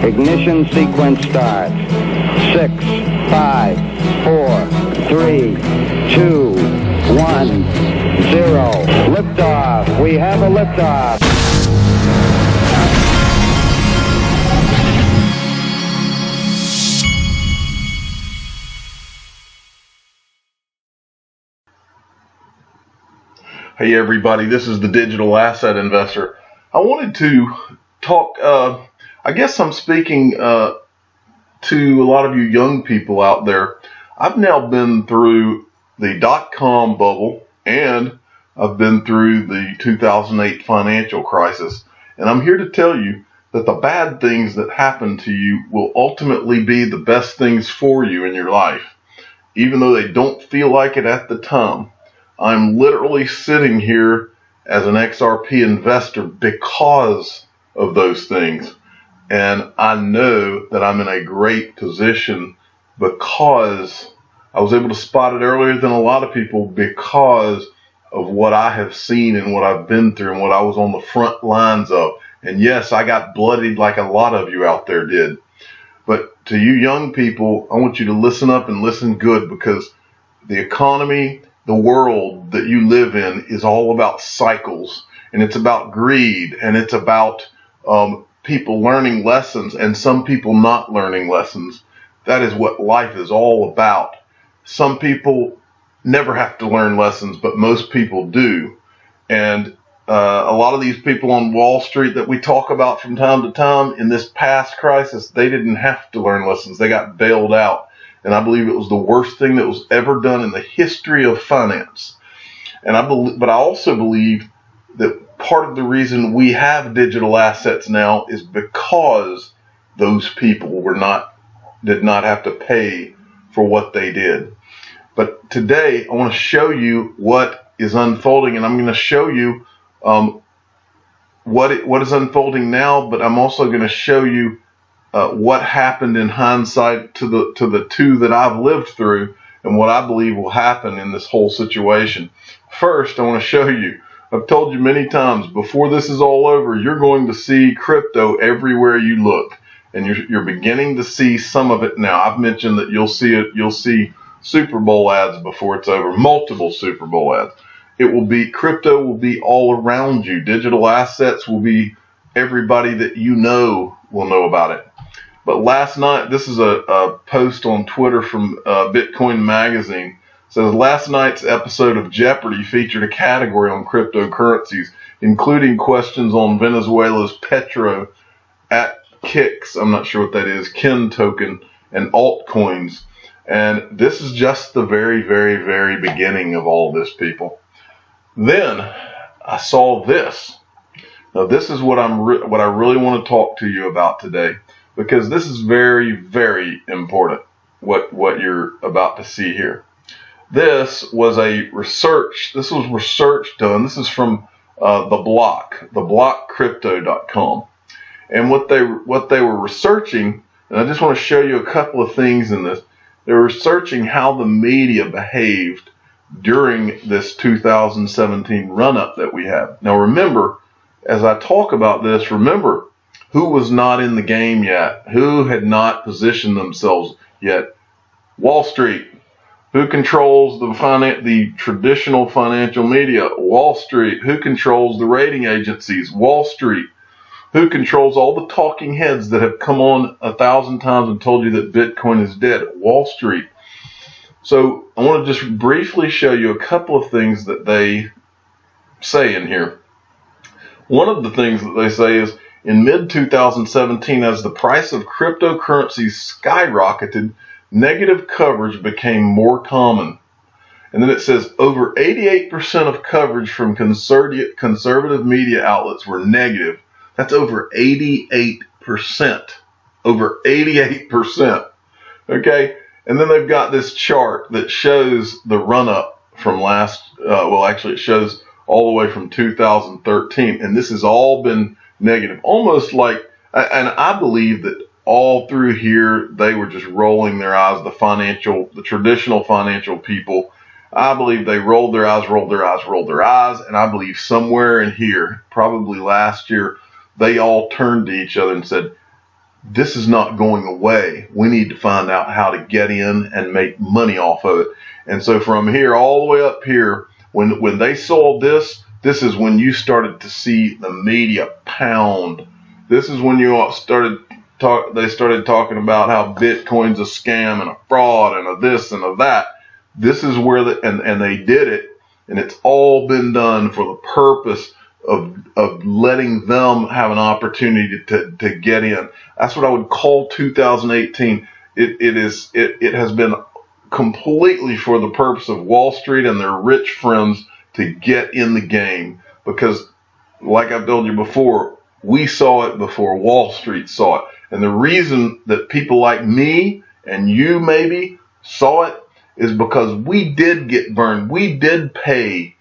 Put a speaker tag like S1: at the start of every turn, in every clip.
S1: Ignition sequence starts. 6, 5, 4, 3, 2, 1, 0. Liftoff. We have a liftoff.
S2: Hey everybody, this is the Digital Asset Investor. I wanted to talk, I guess I'm speaking to a lot of you young people out there. I've now been through the dot-com bubble and I've been through the 2008 financial crisis. And I'm here to tell you that the bad things that happen to you will ultimately be the best things for you in your life, even though they don't feel like it at the time. I'm literally sitting here as an XRP investor because of those things. And I know that I'm in a great position because I was able to spot it earlier than a lot of people because of what I have seen and what I've been through and what I was on the front lines of. And yes, I got bloodied like a lot of you out there did. But to you young people, I want you to listen up and listen good, because the economy, the world that you live in is all about cycles, and it's about greed, and it's about people learning lessons and some people not learning lessons. That is what life is all about. Some people never have to learn lessons, but most people do. And a lot of these people on Wall Street that we talk about from time to time in this past crisis, they didn't have to learn lessons. They got bailed out. And I believe it was the worst thing that was ever done in the history of finance. And but I also believe that part of the reason we have digital assets now is because those people did not have to pay for what they did. But today I want to show you what is unfolding, and I'm going to show you what is unfolding now. But I'm also going to show you what happened in hindsight to the two that I've lived through, and what I believe will happen in this whole situation. First, I want to show you, I've told you many times, before this is all over, you're going to see crypto everywhere you look, and you're beginning to see some of it now. I've mentioned that you'll see Super Bowl ads before it's over, multiple Super Bowl ads. Crypto will be all around you. Digital assets will be, everybody that you know will know about it. But last night, this is a post on Twitter from Bitcoin Magazine. It says, last night's episode of Jeopardy featured a category on cryptocurrencies, including questions on Venezuela's Petro, at Kicks, I'm not sure what that is, Kin token, and altcoins. And this is just the very, very, very beginning of all this, people. Then I saw this. Now, this is what I really want to talk to you about today, because this is very, very important, what you're about to see here. This was research done. This is from theblockcrypto.com. And what they were researching, and I just want to show you a couple of things in this. They were researching how the media behaved during this 2017 run-up that we have. Now remember, as I talk about this, remember who was not in the game yet, who had not positioned themselves yet. Wall Street. Who controls the traditional financial media? Wall Street. Who controls the rating agencies? Wall Street. Who controls all the talking heads that have come on 1,000 times and told you that Bitcoin is dead? Wall Street. So I want to just briefly show you a couple of things that they say in here. One of the things that they say is, in mid-2017, as the price of cryptocurrencies skyrocketed, negative coverage became more common. And then it says over 88% of coverage from conservative media outlets were negative. That's over 88%. Over 88%. Okay? And then they've got this chart that shows the run-up from it shows all the way from 2013. And this has all been negative. Almost like, and I believe that all through here, they were just rolling their eyes, the traditional financial people. I believe they rolled their eyes, and I believe somewhere in here, probably last year, they all turned to each other and said, this is not going away. We need to find out how to get in and make money off of it. And so from here all the way up here, when they saw this is when you started to see the media pound. This is when they started talking about how Bitcoin's a scam and a fraud and a this and a that. This is where and they did it, and it's all been done for the purpose of letting them have an opportunity to get in. That's what I would call 2018. It has been completely for the purpose of Wall Street and their rich friends to get in the game, because like I've told you before, we saw it before Wall Street saw it. And the reason that people like me and you maybe saw it is because we did get burned. We did pay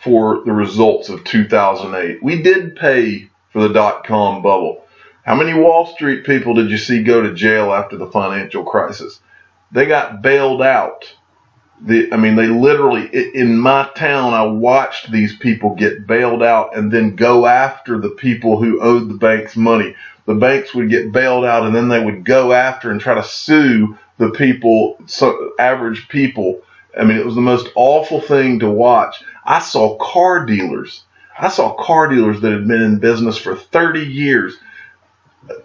S2: for the results of 2008. We did pay for the dot-com bubble. How many Wall Street people did you see go to jail after the financial crisis? They got bailed out. They literally, in my town, I watched these people get bailed out and then go after the people who owed the banks money. The banks would get bailed out and then they would go after and try to sue the people, average people. It was the most awful thing to watch. I saw car dealers that had been in business for 30 years.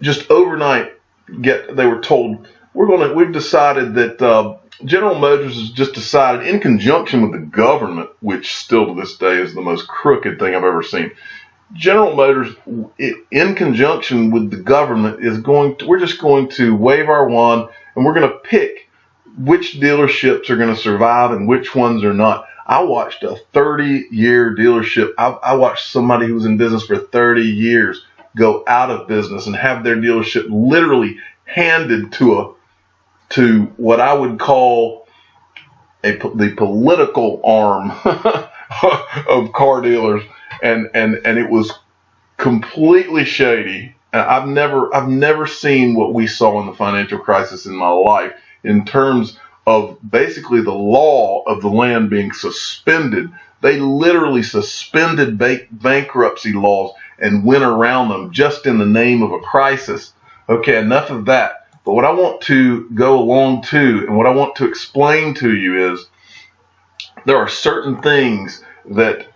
S2: Just overnight, they were told, we've decided that General Motors has just decided, in conjunction with the government, which still to this day is the most crooked thing I've ever seen. General Motors, in conjunction with the government, we're just going to wave our wand and we're going to pick which dealerships are going to survive and which ones are not. I watched a 30-year dealership. I watched somebody who was in business for 30 years go out of business and have their dealership literally handed to what I would call the political arm of car dealers, and it was completely shady. I've never seen what we saw in the financial crisis in my life, in terms of basically the law of the land being suspended. They literally suspended bankruptcy laws and went around them just in the name of a crisis. Okay, enough of that. But what I want to go along to, and what I want to explain to you is, there are certain things that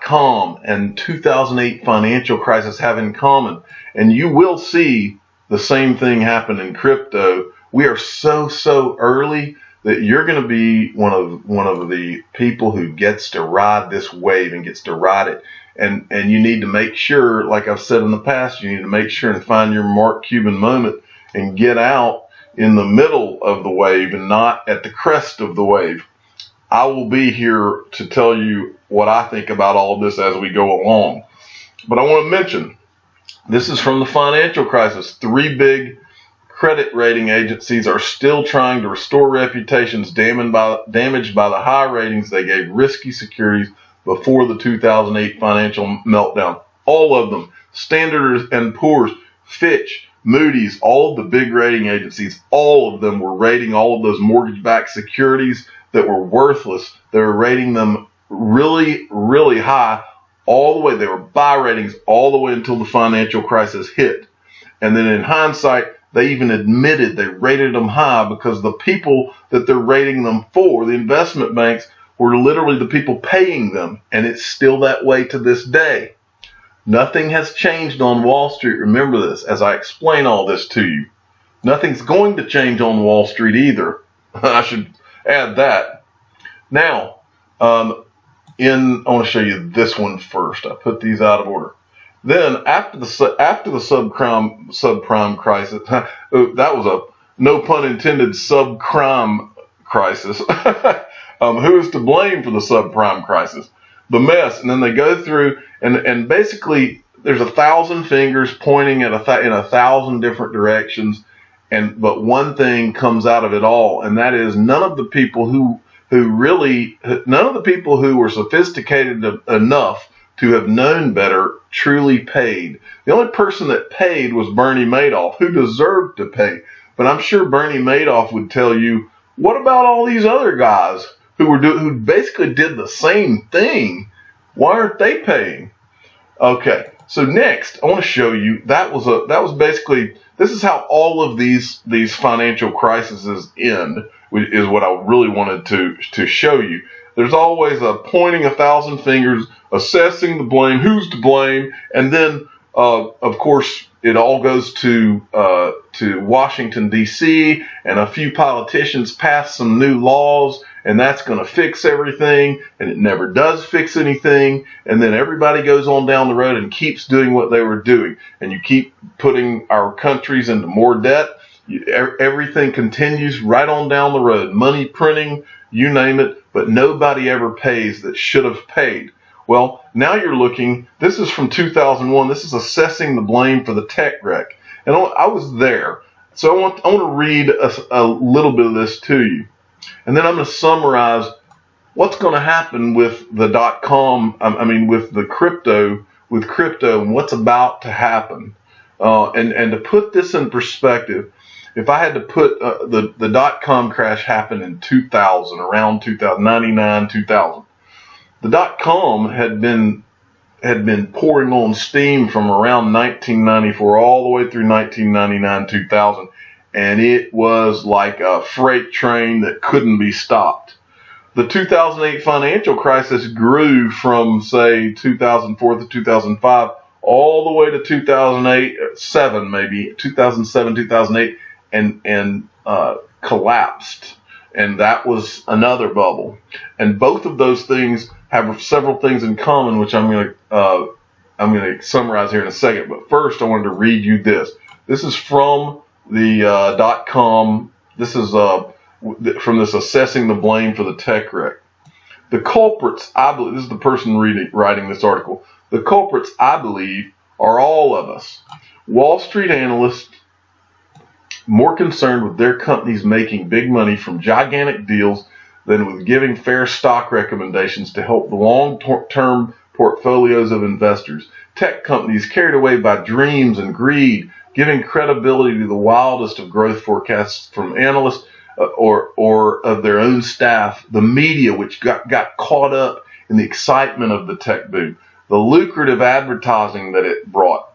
S2: .com and 2008 financial crisis have in common. And you will see the same thing happen in crypto. We are so early that you're going to be one of the people who gets to ride this wave and gets to ride it. And you need to make sure, like I've said in the past, you need to make sure and find your Mark Cuban moment and get out in the middle of the wave and not at the crest of the wave. I will be here to tell you what I think about all of this as we go along. But I want to mention, this is from the financial crisis. 3 big credit rating agencies are still trying to restore reputations damaged by the high ratings they gave risky securities before the 2008 financial meltdown. All of them, Standard & Poor's, Fitch, Moody's, all of the big rating agencies, all of them were rating all of those mortgage-backed securities that were worthless. They were rating them really, really high all the way. They were buy ratings all the way until the financial crisis hit. And then in hindsight, they even admitted they rated them high because the people that they're rating them for, the investment banks, were literally the people paying them. And it's still that way to this day. Nothing has changed on Wall Street. Remember this as I explain all this to you. Nothing's going to change on Wall Street either. I should add that. Now, I want to show you this one first. I put these out of order. Then after the subprime crisis, that was a no pun intended subprime crisis. Who is to blame for the subprime crisis? The mess. And then they go through and basically there's 1,000 fingers pointing at in 1,000 different directions. But one thing comes out of it all, and that is none of the people who were sophisticated enough to have known better truly paid. The only person that paid was Bernie Madoff, who deserved to pay. But I'm sure Bernie Madoff would tell you, what about all these other guys who basically did the same thing? Why aren't they paying? Okay, So next, I want to show you that was basically, this is how all of these financial crises end, which is what I really wanted to show you. There's always a pointing 1,000 fingers, assessing the blame, who's to blame, and then of course it all goes to Washington D.C. and a few politicians pass some new laws, and that's going to fix everything, and it never does fix anything. And then everybody goes on down the road and keeps doing what they were doing, and you keep putting our countries into more debt. Everything continues right on down the road, money printing, you name it, but nobody ever pays that should have paid. Well, now you're looking, this is from 2001, this is assessing the blame for the tech wreck. And I was there, so I want to read a little bit of this to you. And then I'm going to summarize what's going to happen with the with the crypto, and what's about to happen. And to put this in perspective, if I had to put the dot-com crash happened in 2000, around 2099, 2000. The dot-com had been pouring on steam from around 1994 all the way through 1999, 2000, and it was like a freight train that couldn't be stopped. The 2008 financial crisis grew from, say, 2004 to 2005 all the way to 2007, 2008, and collapsed. And that was another bubble. And both of those things have several things in common, which I'm going to summarize here in a second. But first, I wanted to read you this. This is from the .com. This is from this assessing the blame for the tech wreck. The culprits, I believe, this is the person writing this article. The culprits, I believe, are all of us. Wall Street analysts, more concerned with their companies making big money from gigantic deals than with giving fair stock recommendations to help the long-term portfolios of investors. Tech companies carried away by dreams and greed, giving credibility to the wildest of growth forecasts from analysts or of their own staff. The media, which got caught up in the excitement of the tech boom, the lucrative advertising that it brought.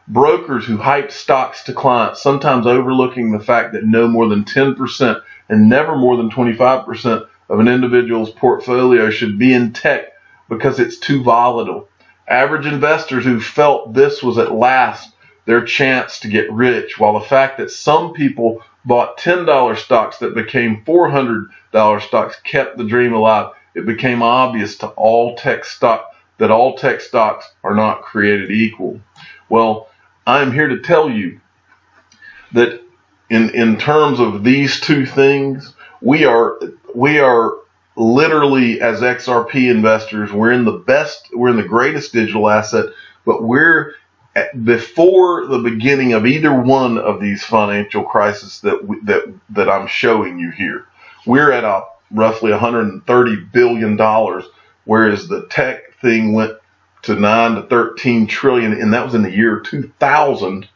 S2: Brokers who hyped stocks to clients, sometimes overlooking the fact that no more than 10% and never more than 25% of an individual's portfolio should be in tech because it's too volatile. Average investors who felt this was at last their chance to get rich, while the fact that some people bought $10 stocks that became $400 stocks kept the dream alive. It became obvious to all tech stock that all tech stocks are not created equal. Well, I'm here to tell you that in terms of these two things, we are literally, as XRP investors, we're in the greatest digital asset, but we're before the beginning of either one of these financial crises that I'm showing you here. We're at roughly $130 billion, whereas the tech thing went to 9 to 13 trillion, and that was in the year 2000.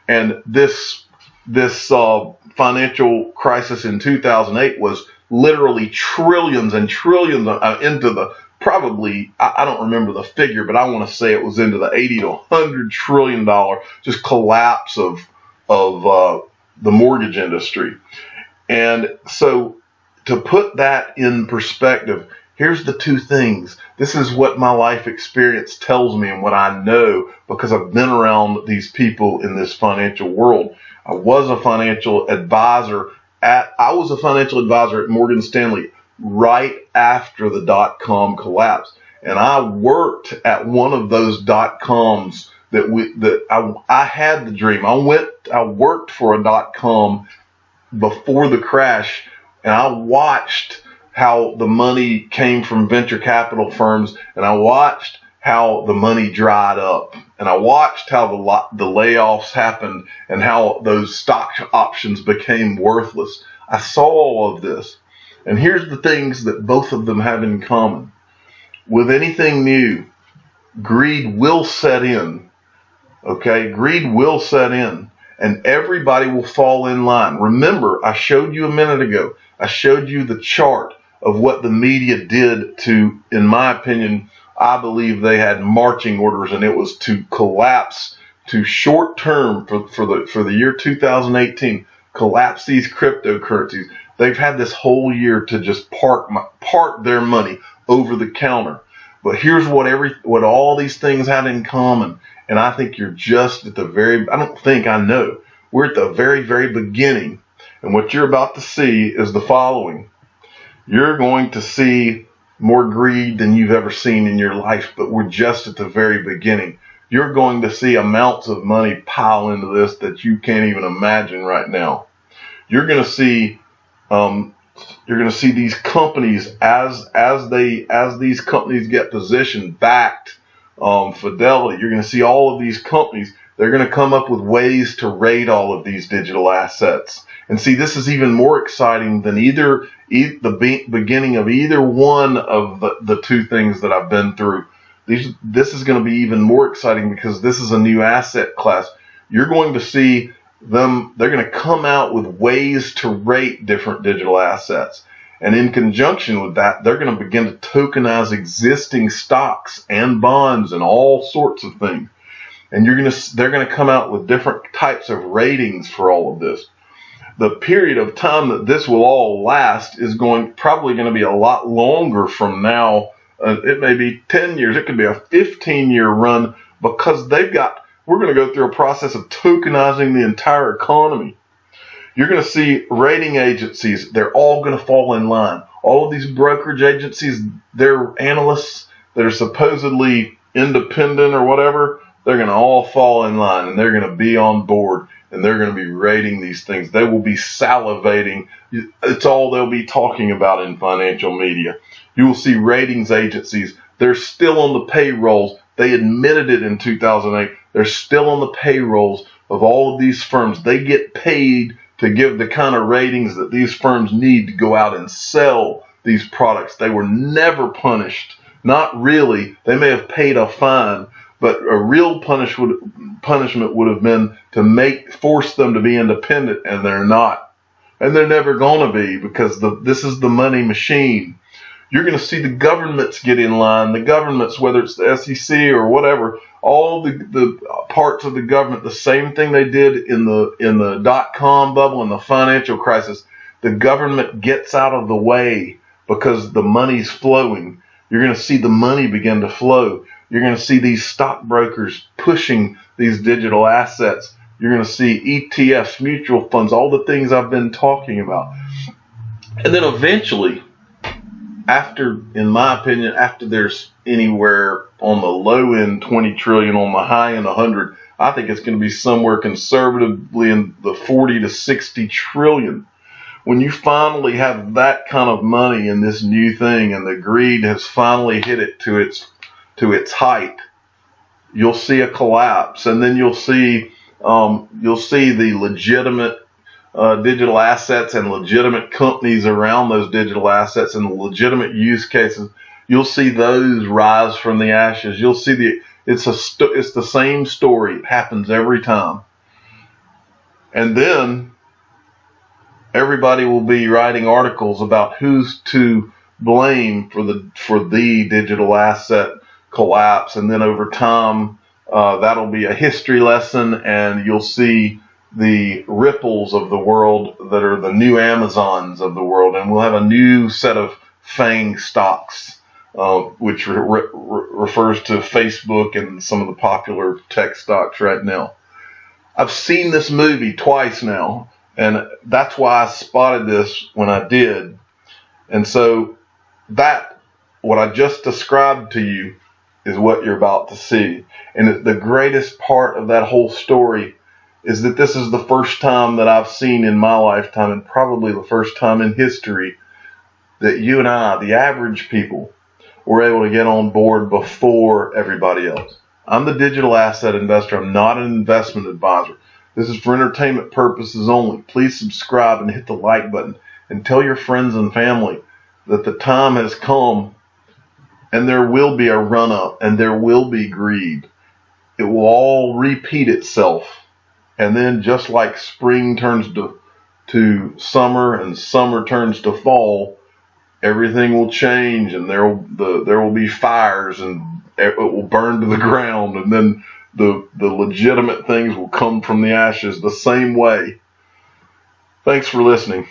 S2: And this financial crisis in 2008 was literally trillions and trillions into the, probably, I don't remember the figure, but I want to say it was into the 80 to 100 trillion dollar just collapse of the mortgage industry. And so to put that in perspective, here's the two things. This is what my life experience tells me and what I know because I've been around these people in this financial world. I was a financial advisor at Morgan Stanley right after the dot-com collapse. And I worked at one of those dot-coms I had the dream. I worked for a dot-com before the crash, and I watched how the money came from venture capital firms, and I watched how the money dried up, and I watched how the layoffs happened and how those stock options became worthless. I saw all of this, and here's the things that both of them have in common. With anything new, greed will set in. Okay, greed will set in, and everybody will fall in line. Remember, I showed you a minute ago, I showed you the chart of what the media did to, in my opinion, I believe they had marching orders, and it was to collapse to short term for the year 2018, collapse these cryptocurrencies. They've had this whole year to just park their money over the counter. But here's what all these things had in common. And I think you're just at the I know. We're at the very, very beginning. And what you're about to see is the following. You're going to see more greed than you've ever seen in your life, but we're just at the very beginning. You're going to see amounts of money pile into this that you can't even imagine right now. You're going to see these companies as these companies get positioned, backed, Fidelity. You're going to see all of these companies. They're going to come up with ways to rate all of these digital assets. And see, this is even more exciting than the beginning of either one of the two things that I've been through. This is going to be even more exciting because this is a new asset class. You're going to see them, they're going to come out with ways to rate different digital assets. And in conjunction with that, they're going to begin to tokenize existing stocks and bonds and all sorts of things. And they're going to come out with different types of ratings for all of this. The period of time that this will all last is probably going to be a lot longer from now. It may be 10 years. It could be a 15-year run because we're going to go through a process of tokenizing the entire economy. You're going to see rating agencies. They're all going to fall in line. All of these brokerage agencies, they're analysts that are supposedly independent or whatever. They're going to all fall in line and they're going to be on board and they're going to be rating these things. They will be salivating. It's all they'll be talking about in financial media. You will see ratings agencies. They're still on the payrolls. They admitted it in 2008. They're still on the payrolls of all of these firms. They get paid to give the kind of ratings that these firms need to go out and sell these products. They were never punished. Not really. They may have paid a fine, but a real punishment would have been to force them to be independent, and they're not. And they're never going to be because this is the money machine. You're going to see the governments get in line. The governments, whether it's the SEC or whatever, all the parts of the government, the same thing they did in the dot-com bubble and the financial crisis. The government gets out of the way because the money's flowing. You're going to see the money begin to flow. You're going to see these stockbrokers pushing these digital assets. You're going to see ETFs, mutual funds, all the things I've been talking about. And then eventually, in my opinion, after there's anywhere on the low end 20 trillion, on the high end 100, I think it's going to be somewhere conservatively in the 40 to 60 trillion. When you finally have that kind of money in this new thing and the greed has finally hit it to its height, you'll see a collapse, and then you'll see the legitimate digital assets and legitimate companies around those digital assets and the legitimate use cases. You'll see those rise from the ashes. You'll see it's the same story. It happens every time. And then everybody will be writing articles about who's to blame for the digital asset collapse. And then over time, that'll be a history lesson, and you'll see the ripples of the world that are the new Amazons of the world, and we'll have a new set of FANG stocks, which refers to Facebook and some of the popular tech stocks right now. I've seen this movie twice now, and that's why I spotted this when I did. And so what I just described to you is what you're about to see. And the greatest part of that whole story is that this is the first time that I've seen in my lifetime, and probably the first time in history, that you and I, the average people, were able to get on board before everybody else. I'm the digital asset investor. I'm not an investment advisor. This is for entertainment purposes only. Please subscribe and hit the like button and tell your friends and family that the time has come, and there will be a run-up and there will be greed. It will all repeat itself. And then just like spring turns to summer and summer turns to fall, everything will change, and there will be fires and it will burn to the ground, and then the legitimate things will come from the ashes the same way. Thanks for listening.